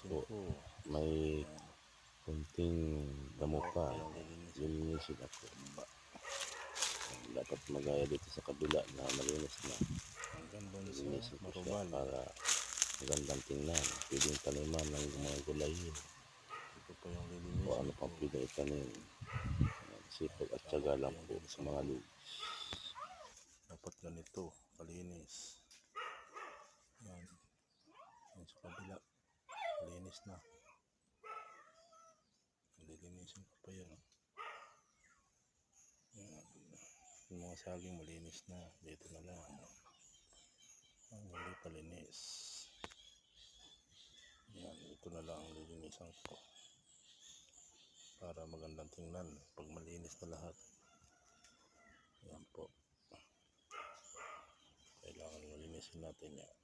po may kunting damo pa, lilinisin ako. Dapat magaya dito sa kabila na malinis na. Lilinisin ko siya para magandang tingnan. Pwedeng taniman ng mga gulayin o ano pang pwedeng itanim. Sipag at syaga lang po sa mga lugs. Dapat ganito kalinis. Yan. Yan sa kabila, malinis na. Lilinisin ko pa yan. Yan. Yung mga saging malinis na, dito na lang. Ang hindi palinis. Yan, ito na lang ang lilinisan ko. Para magandang tingnan pag malinis na lahat. Yan po. Kailangan malinisin natin yan.